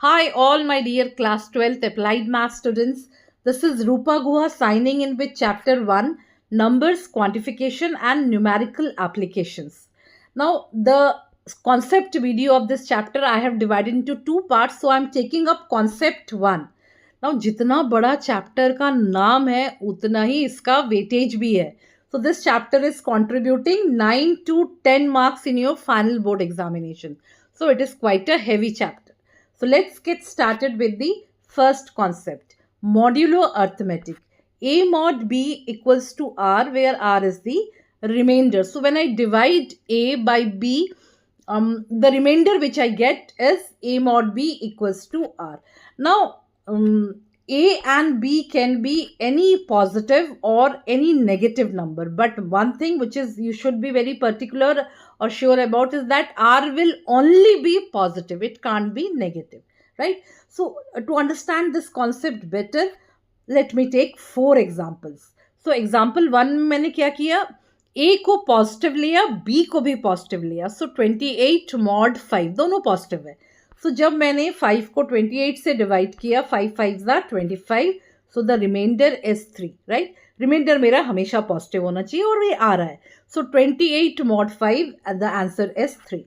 Hi, all my dear class 12th applied math students. This is Rupa Guha signing in with chapter 1 Numbers, Quantification, and Numerical Applications. Now, the concept video of this chapter I have divided into two parts, so I'm taking up concept 1. Now, जितना बड़ा chapter का नाम है उतना ही इसका weightage भी है. So, this chapter is contributing 9 to 10 marks in your final board examination. So, it is quite a heavy chapter. So let's get started with the first concept, modulo arithmetic. A mod B equals to R, where R is the remainder. So when I divide A by B, the remainder which I get is A mod B equals to R. Now, A and B can be any positive or any negative number. But one thing which is you should be very particular or sure about is that R will only be positive. It can't be negative, right? So to understand this concept better, let me take 4 examples. So example 1 में मैंने क्या किया, A को positive लिया, B को भी positive लिया. सो 28 mod 5 दोनों पॉजिटिव है. सो जब मैंने 5 को 28 से डिवाइड किया, 5 5 25, so the remainder is 3, right. Remainder मेरा हमेशा पॉजिटिव होना चाहिए और ये आ रहा है. सो 28 mod 5 the answer is 3.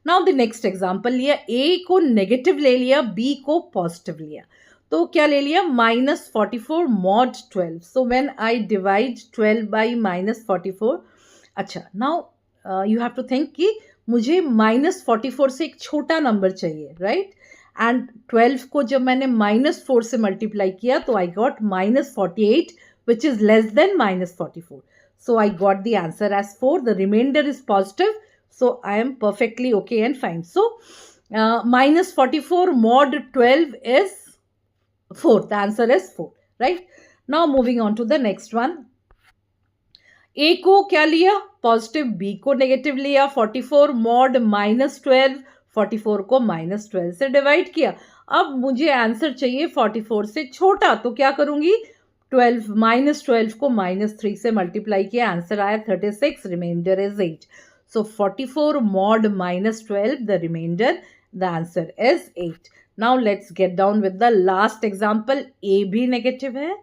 Now the next example लिया, A को नेगेटिव ले लिया, B को पॉजिटिव लिया. तो क्या ले लिया, -44 mod 12. So when I divide 12 by -44, अच्छा now you have to think कि मुझे -44 से एक छोटा नंबर चाहिए, राइट. एंड 12 को जब मैंने -4 से मल्टीप्लाई किया तो I got -48 which is less than -44. So I got the answer as 4. The remainder is positive, so I am perfectly okay and fine. So -44 mod 12 is 4. The answer is 4, right? Now moving on to the next one. A को क्या लिया, positive, B को negative लिया. 44 mod -12, 44 को -12 से divide किया. अब मुझे आंसर चाहिए 44 से छोटा, तो क्या करूंगी, 12 को -3 से मल्टीप्लाई किया, आंसर आया 36. Remainder is 8. So 44 mod -12, the remainder, the answer is 8. Now let's get down with the last example. A भी नेगेटिव है,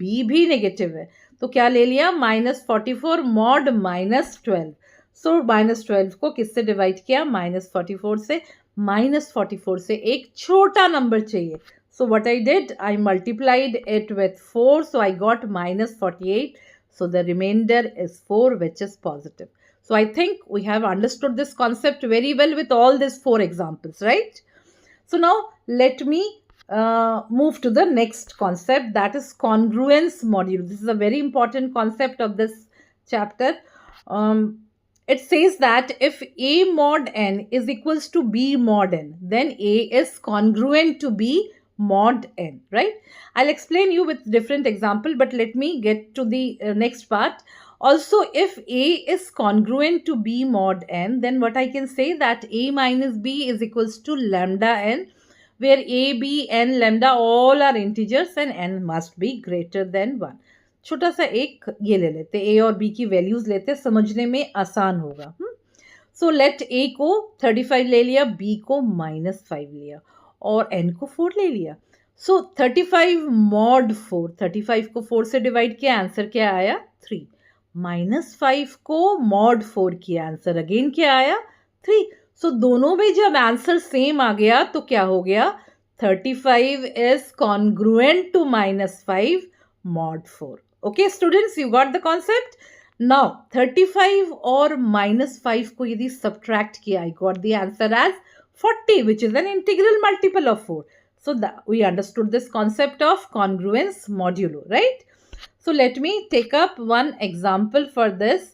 B भी नेगेटिव है, तो क्या ले लिया, -44 mod -12. सो -12 को किससे डिवाइड किया, -44 से. -44 से एक छोटा नंबर चाहिए. So what I did, I multiplied it with 4, so I got -48. So the remainder is 4, which is positive. So I think we have understood this concept very well with all these 4 examples, right? So now let me move to the next concept, that is congruence module. This is a very important concept of this chapter. It says that if A mod n is equals to B mod n, then A is congruent to B mod n, right? I'll explain you with different example, but let me get to the next part. Also, if A is congruent to B mod n, then what I can say that A minus B is equals to lambda n, where A, B, n, lambda all are integers and n must be greater than 1. छोटा सा एक ये ले लेते, A और B की values लेते, समझने में आसान होगा. सो लेट A को 35 ले लिया, B को -5 लिया और n को 4 ले लिया. सो 35 mod 4, 35 को 4 से डिवाइड किया, आंसर क्या आया, 3. -5 को mod 4 किया, आंसर अगेन क्या आया, 3. सो दोनों में जब आंसर सेम आ गया तो क्या हो गया, 35 is congruent to -5 mod 4. Okay students, you got the concept. Now 35 और -5 को यदि सब्ट्रैक्ट किया, I got the answer as 40, which is an integral multiple of 4. So we understood this concept of congruence modulo, right? So let me take up one example for this.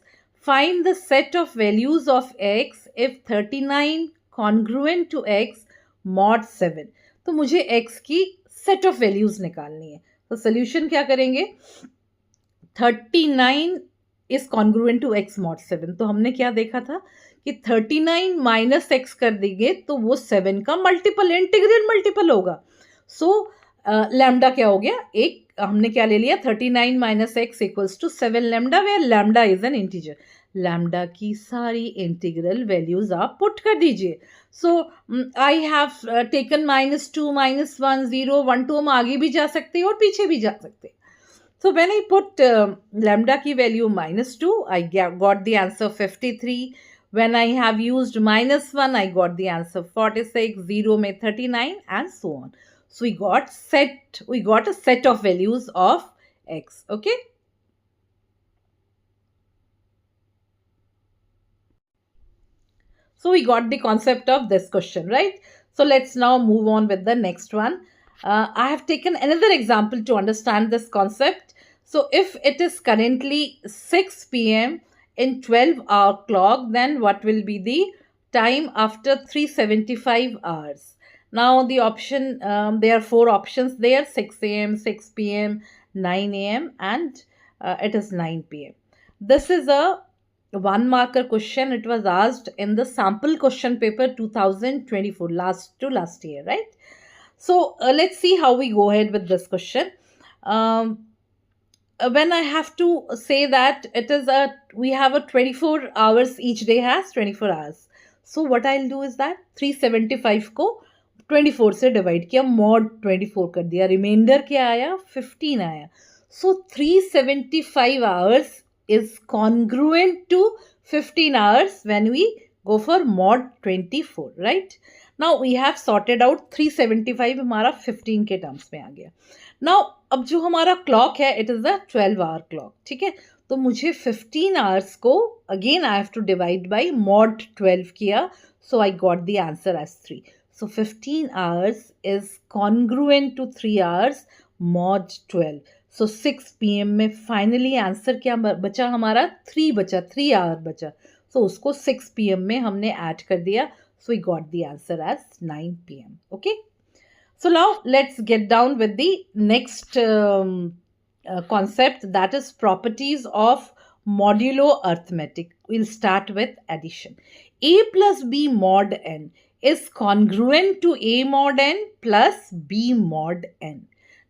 Find the set of values of x if 39 congruent to x mod 7. तो मुझे x की set of values निकालनी है. तो solution क्या करेंगे, 39 is congruent to x mod 7. तो हमने क्या देखा था कि 39 माइनस x कर देंगे तो वो 7 का मल्टीपल, इंटीग्रल मल्टीपल होगा. सो लैम्डा क्या हो गया, एक हमने क्या ले लिया, 39 minus x equals to 7 lambda, where lambda is an integer. Lambda की सारी इंटीग्रल वैल्यूज आप पुट कर दीजिए. So I have taken -2, -1, 0, 1, 2. हम आगे भी जा सकते हैं और पीछे भी जा सकते हैं. So when I put lambda की value -2, I got the answer 53. When I have used -1, I got the answer 46, 0 में 39, and so on. So we got a set of values of x. Okay. So we got the concept of this question, right? So let's now move on with the next one. I have taken another example to understand this concept. So if it is currently 6 p.m. in 12-hour clock, then what will be the time after 375 hours? Now the option, there are 4 options there: 6 a.m., 6 p.m., 9 a.m., and it is 9 p.m. This is a 1 marker question. It was asked in the sample question paper 2024, last year, right? So let's see how we go ahead with this question. When I have to say that we have a 24 hours, each day has 24 hours. So what I'll do is that 375 को 24 से divide किया, mod 24 कर दिया, reminder क्या आया, 15 आया. So 375 hours is congruent to 15 hours when we go for mod 24, right? Now we have sorted out 375 हमारा 15 के टर्म्स में आ गया. नाउ अब जो हमारा क्लॉक है, it is a 12-hour clock, ठीक है? तो मुझे 15 आवर्स को again I have to divide by mod 12 किया, so I got the answer as 3. So 15 hours is congruent to 3 hours mod 12. So 6 PM में फाइनली आंसर क्या बचा हमारा, 3 बचा, 3 आवर बचा. सो उसको 6 PM में हमने ऐड कर दिया, so we got the answer as 9 PM. Okay. So now let's get down with the next concept, that is properties of modulo arithmetic. We'll start with addition. A plus B mod n is congruent to A mod n plus B mod n.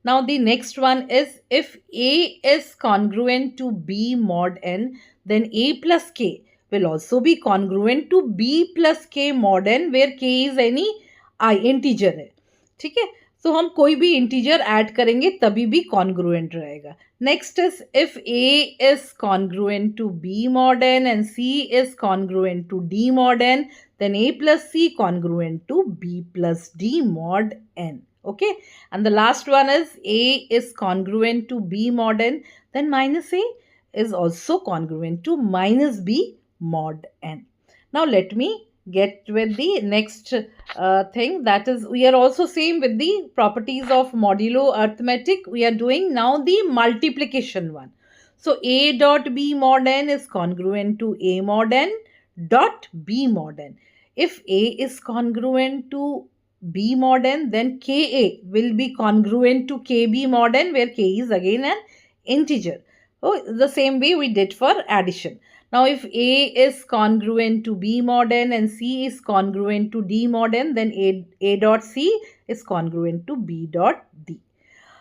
Now the next one is, if A is congruent to B mod n, then A plus K will also be congruent to B plus K mod n, where K is any integer है. ठीक है? तो हम कोई भी integer add करेंगे तभी भी कॉन्ग्रुएंट रहेगा. Next is, if A is congruent to B mod n and C is congruent to D mod n, then a plus c congruent to b plus d mod n. Okay, and the last one is, a is congruent to b mod n, then minus a is also congruent to minus b mod n. Now let me get with the next thing, that is, we are also same with the properties of modulo arithmetic. We are doing now the multiplication one. So a dot b mod n is congruent to a mod n dot b mod n. If a is congruent to b mod n, then ka will be congruent to kb mod n, where k is again an integer. Oh, the same way we did for addition. Now, if A is congruent to B mod n and C is congruent to D mod n, then A dot C is congruent to B dot D.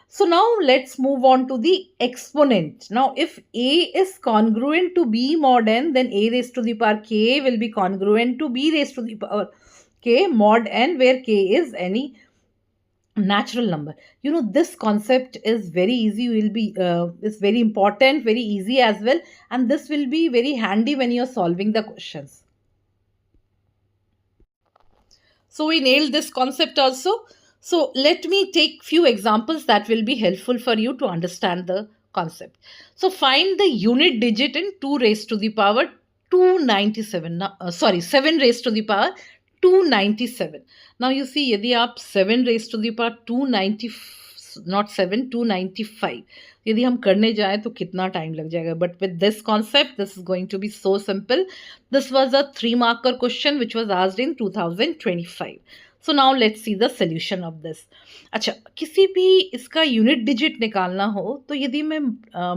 So now let's move on to the exponent. Now, if A is congruent to B mod n, then A raised to the power K will be congruent to B raised to the power K mod n, where K is any natural number. You know, this concept is very easy, will be is very important, very easy as well, and this will be very handy when you're solving the questions. So we nailed this concept also. So let me take few examples that will be helpful for you to understand the concept. So find the unit digit in 2 raised to the power 297. 7 raised to the power 297. Now you see, यदि आप 7 raised to the power 295 यदि हम करने जाएं तो कितना time लग जाएगा. But with this concept, this is going to be so simple. This was a 3-marker question which was asked in 2025. So now let's see the solution of this. अच्छा, किसी भी इसका यूनिट डिजिट निकालना हो तो यदि मैं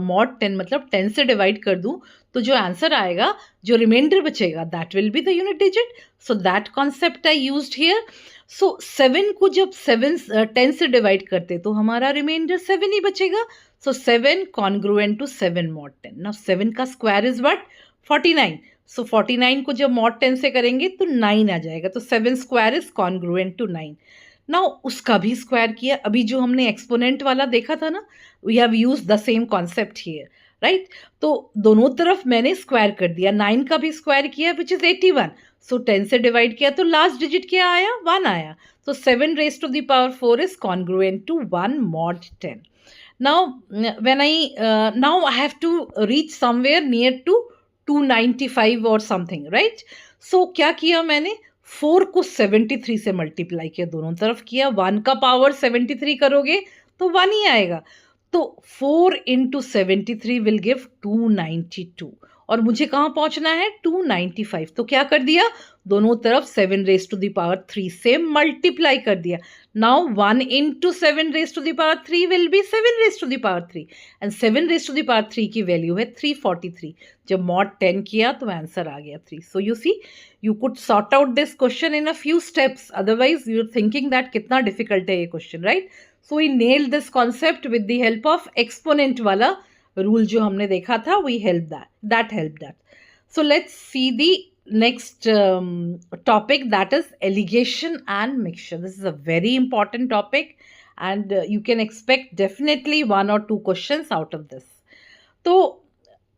mod 10 मतलब 10 से डिवाइड कर दूं, तो जो आंसर आएगा, जो रिमाइंडर बचेगा, that will be the unit digit. So that concept I used here. So 7 को जब 10 से डिवाइड करते तो हमारा रिमाइंडर 7 ही बचेगा. सो 7 कॉन्ग्रुएंट टू 7 mod 10. नाउ 7 का स्क्वायर इज व्हाट, 49। सो 49 को जब mod 10 से करेंगे तो 9 आ जाएगा, तो 7 square is congruent to 9। Now उसका भी स्क्वायर किया, अभी जो हमने एक्सपोनेंट वाला देखा था ना, we have use the same concept here, right. तो दोनों तरफ मैंने स्क्वायर कर दिया, 9 का भी स्क्वायर किया विच इज 81। सो 10 से डिवाइड किया तो लास्ट डिजिट क्या आया, 1 आया। तो 7 raised to the power 4 is congruent to 1 mod 10. Now when now I have to reach somewhere near to 295 or something, right? So क्या किया मैंने, 4 को 73 से मल्टीप्लाई किया, दोनों तरफ किया, 1 का पावर 73 करोगे तो 1 ही आएगा। तो 4 into 73 will give 292, और मुझे कहाँ पहुंचना है, 295। तो क्या कर दिया, दोनों तरफ 7 raised to the power 3 से मल्टीप्लाई कर दिया। Now 1 into 7 raised to the power 3 will be 7 raised to the power 3, and 7 raised to the power 3 की वैल्यू है 343। जब mod 10 किया तो आंसर आ गया 3। So you see, you could sort out this question in a few steps, otherwise you're thinking that कितना difficult है ये question, right. So we nailed this concept with the help of exponent वाला rule जो हमने देखा था, we helped that helped that. So let's see the next topic, that is alligation and mixture. This is a very important topic and you can expect definitely 1 or 2 questions out of this. तो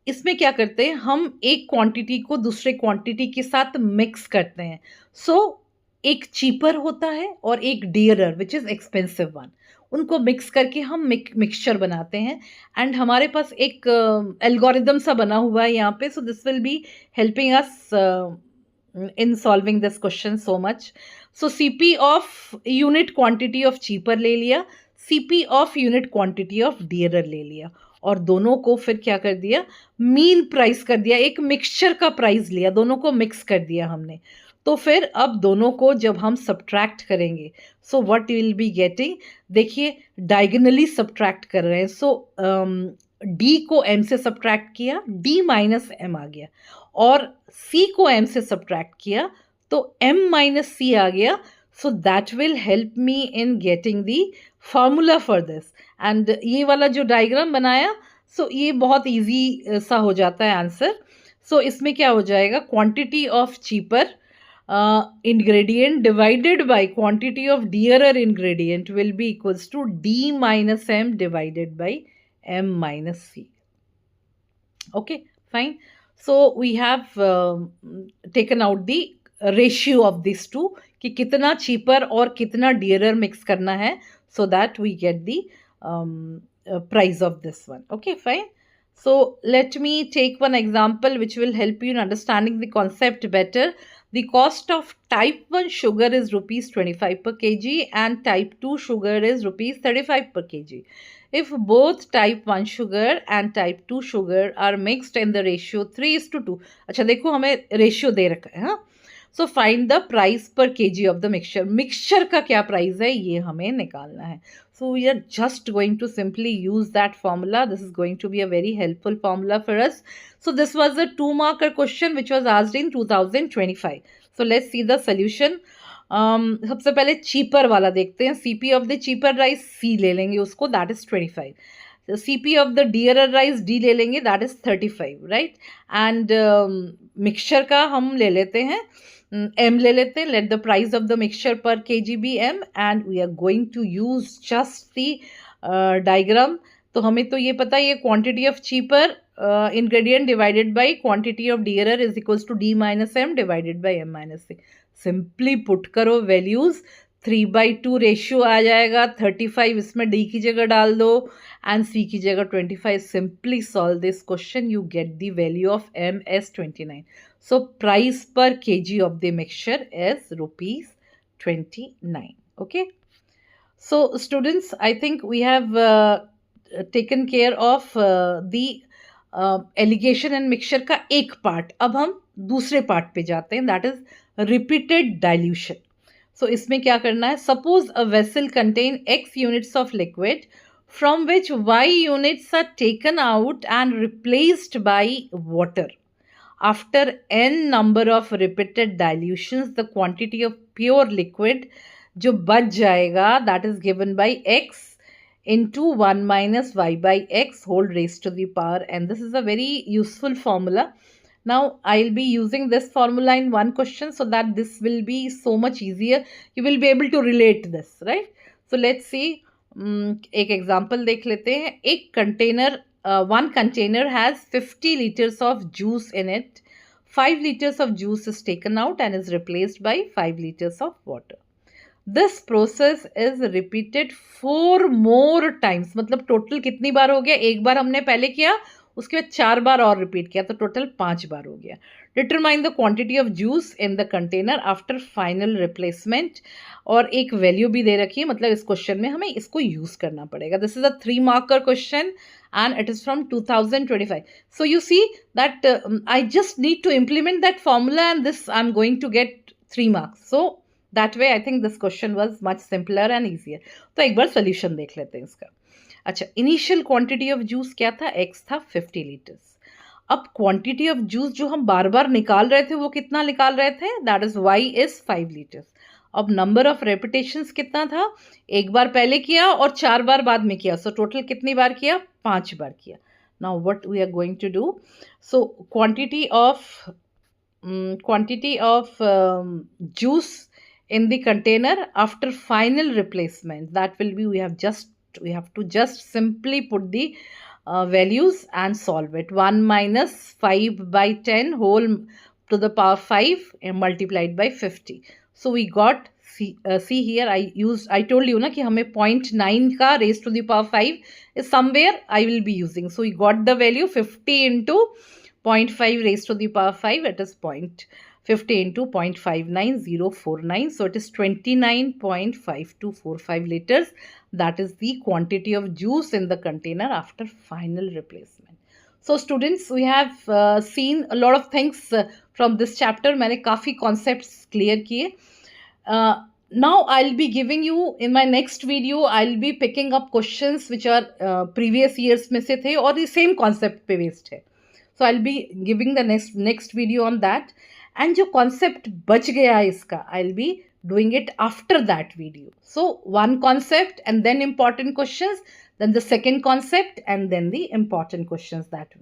इसमें क्या करते हैं, हम एक quantity को दूसरे quantity के साथ मिक्स करते हैं। सो एक चीपर होता है और एक dearer which is expensive one, उनको मिक्स करके हम मिक्सचर बनाते हैं, एंड हमारे पास एक एल्गोरिदम सा बना हुआ है यहाँ पे। So this will be helping us in solving this question so much. So CP of unit quantity of cheaper ले लिया, CP of unit quantity of dearer ले लिया, और दोनों को फिर क्या कर दिया, मीन प्राइस कर दिया, एक मिक्सचर का प्राइस लिया, दोनों को मिक्स कर दिया हमने। तो फिर अब दोनों को जब हम सब्ट्रैक्ट करेंगे, so what will be getting, देखिए डायगोनली सब्ट्रैक्ट कर रहे हैं। सो डी को एम से सब्ट्रैक्ट किया, डी माइनस एम आ गया, और सी को एम से सब्ट्रैक्ट किया तो एम माइनस सी आ गया। So that will help me in getting the formula for this. And ये वाला जो डायग्राम बनाया, सो ये बहुत ईजी सा हो जाता है आंसर। सो इसमें क्या हो जाएगा, quantity of cheaper ingredient divided by quantity of dearer ingredient will be equals to D minus M divided by M minus C. Okay, fine. So we have taken out the ratio of these two, कि कितना cheaper और कितना dearer mix करना है, so that we get the price of this one. Okay, fine. So let me take one example which will help you in understanding the concept better. The cost of type 1 sugar is rupees 25 per kg and type 2 sugar is rupees 35 per kg. If both type 1 sugar and type 2 sugar are mixed in the ratio 3:2, अच्छा देखो हमें ratio दे रखा है, हाँ। So find the price per kg of the mixture, mixture का क्या price है ये हमें निकालना है। So we are just going to simply use that formula, this is going to be a very helpful formula for us. So this was a 2 marker question which was asked in 2025. So let's see the solution. सबसे पहले cheaper वाला देखते हैं, CP of the cheaper rice सी ले लेंगे उसको, that is 25। CP of the dearer rice D ले लेंगे, that is 35, right? And mixture का हम ले लेते हैं M ले लेते हैं, let the price of the mixture per kg be M, and we are going to use just the diagram. तो हमें तो ये पता है, ये quantity of cheaper ingredient divided by quantity of dearer is equals to D minus M divided by M minus C. Simply put करो values, 3/2 ratio आ जाएगा, 35 इसमें D की जगह डाल दो एंड C की जगह 25. Simply solve this question, you get the value of M as 29. So price पर kg of the mixture is ₹29. Okay, so students, I think we have taken care of the alligation and mixture का एक part. अब हम दूसरे part पे जाते हैं, that is repeated dilution. सो इसमें क्या करना है, suppose a vessel contain x units of liquid from which y units are taken out and replaced by water. After n number of repeated dilutions, the quantity of pure liquid जो बच जाएगा, that is given by x into 1 minus y by x whole raised to the power n. This is a very useful formula Now I'll be using this formula in one question so that this will be so much easier. You will be able to relate this, right? So let's see. एक example देख लेते हैं. एक container, one container has 50 liters of juice in it. 5 liters of juice is taken out and is replaced by 5 liters of water. This process is repeated 4 more times. मतलब total कितनी बार हो गया? एक बार हमने पहले किया, उसके बाद 4 बार और रिपीट किया, तो टोटल 5 बार हो गया. Determine the quantity of juice in the container after final replacement. और एक वैल्यू भी दे रखी है, मतलब इस क्वेश्चन में हमें इसको यूज करना पड़ेगा. This is a 3 marker question and it is from 2025. So you see that I just need to implement that formula and this I'm going to get 3 marks. So that way I think this question was much simpler and easier. तो एक बार solution देख लेते हैं इसका. अच्छा, initial quantity of juice क्या था? x था 50 लीटर्स. अब क्वांटिटी ऑफ जूस जो हम बार बार निकाल रहे थे वो कितना निकाल रहे थे? That is y is 5 litres. अब नंबर ऑफ रेपिटेशंस कितना था? एक बार पहले किया और 4 बार बाद में किया. सो टोटल कितनी बार किया? 5 बार किया. Now what we are going to do? So quantity of juice in the container after final replacement, that will be, we have to just simply put the values and solve it. 1 minus 5 by 10 whole to the power 5 multiplied by 50. So we got, see here, I told you na ki hame 0.9 ka raised to the power 5 is somewhere I will be using. So we got the value 50 into 0.5 raised to the power 5, it is 50 into 0.59049. So it is 29.5245 liters. That is the quantity of juice in the container after final replacement. So students, we have seen a lot of things from this chapter. मैंने काफ़ी concepts clear किए. Now I'll be giving you in my next video, I'll be picking up questions which are previous years में से थे और ये same concept पे based है. So I'll be giving the next video on that. And जो concept बच गया है इसका, I'll be doing it after that video. So one concept and then important questions, then the second concept and then the important questions that way.